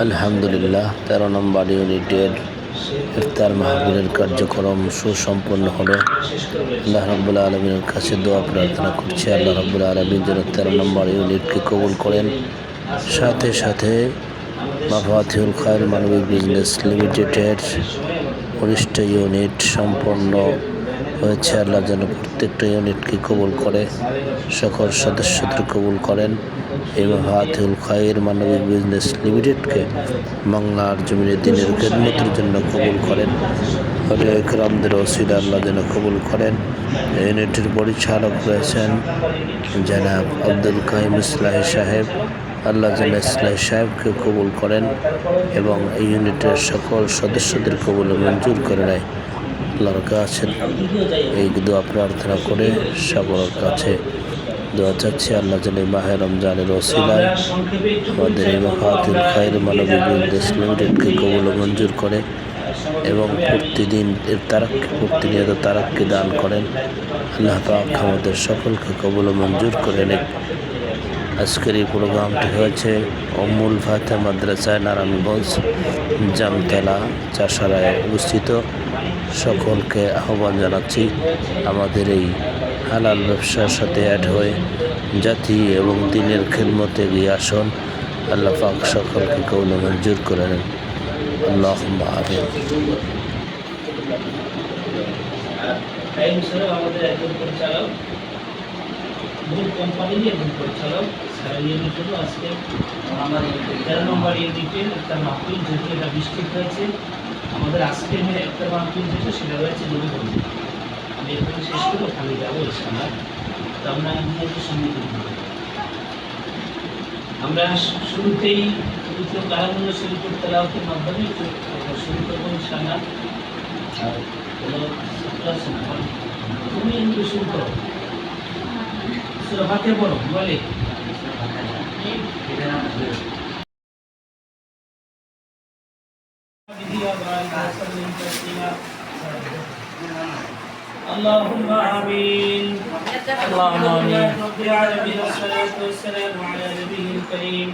আলহামদুলিল্লাহ 13 নম্বর ইউনিটের ইফতার মাহফিলের কার্যক্রম সুসম্পন্ন হলো। আল্লাহ রাব্বুল আলামিনের কাছে দোয়া প্রার্থনা করছি, আল্লাহ রাব্বুল আলামিন যেন 13 নম্বর ইউনিটকে কবুল করেন। সাথে সাথে মাফাতিহুল খায়র মানবিক বিজনেস লিমিটেডের 19টা ইউনিট সম্পন্ন হয়েছে। আল্লাহ যেন প্রত্যেকটা ইউনিটকে কবুল করে, সকল সদস্যদের কবুল করেন। এই মাফাতিহুল খায়র মানবিক বিজনেস লিমিটেডকে বাংলার জমিনে দিনের খেদমতের জন্য কবুল করেন। আউলিয়া ইকরামদের ওসিলা আল্লাহ যেন কবুল করেন। ইউনিটের পরিচালক রয়েছেন জনাব আব্দুল কাইম ইসলাহি সাহেব, আল্লাহ যেন ইসলাহি সাহেবকে কবুল করেন এবং এই ইউনিটের সকল সদস্যদের কবুল মঞ্জুর করে নেয়। আল্লাহর কাছে এই দোয়া প্রার্থনা করে সকলের কাছে দোয়া চাচ্ছি, আল্লাহ যেন মাহে রমজানের ওসিলায় আমাদের এই মাফাতিহুল খায়র মানবিক বিজনেস লিমিটেডকে কবুল মঞ্জুর করে এবং প্রতিনিয়ত তারাক্কি দান করেন। আল্লাহ পাক আমাদের সকলকে কবুল মঞ্জুর করে নেন। আজকের এই প্রোগ্রামটি হয়েছে উম্মুল ফাতেহা মাদ্রাসায় নারায়ণগঞ্জ জামতলা চাষারায় অবস্থিত। সকলকে আহ্বান জানাচ্ছি আমাদের এই হালাল ব্যবসার সাথে অ্যাড হয়ে জাতি এবং দিনের খেদমতে এগিয়ে আসুন। আল্লাহ পাক সকলকে কবুল মঞ্জুর করে নেন। আল্লাহুম্মা আমিন। আমাদের একজন পরিচালক মূল কোম্পানির একজন পরিচালক ইউনিট হলো আজকে আমার 13 নম্বর ইউনিটের একটা মাহফিল, যেহেতু এটা বৃষ্টি হয়েছে আমাদের আজকে একটা মাহফিল যেটা সেটা হয়েছে নবীগঞ্জ। আমি এখানে শেষ করে ওখানে যাবো ইনশাআল্লাহ। তো আমরা ইঞ্জিনিয়ারের সঙ্গে আমরা শুরুতেই পবিত্র কালামুল্লাহ শরীফের তেলাওয়াতের মাধ্যমে শুরু করবো ইনশাআল্লাহ। আর তুমি কিন্তু শুরু করো, সূরা ফাতিহা পড়ো বলে اللهم آمين. اللهم آمين. رب العالمين والصلاة والسلام على نبيه الكريم.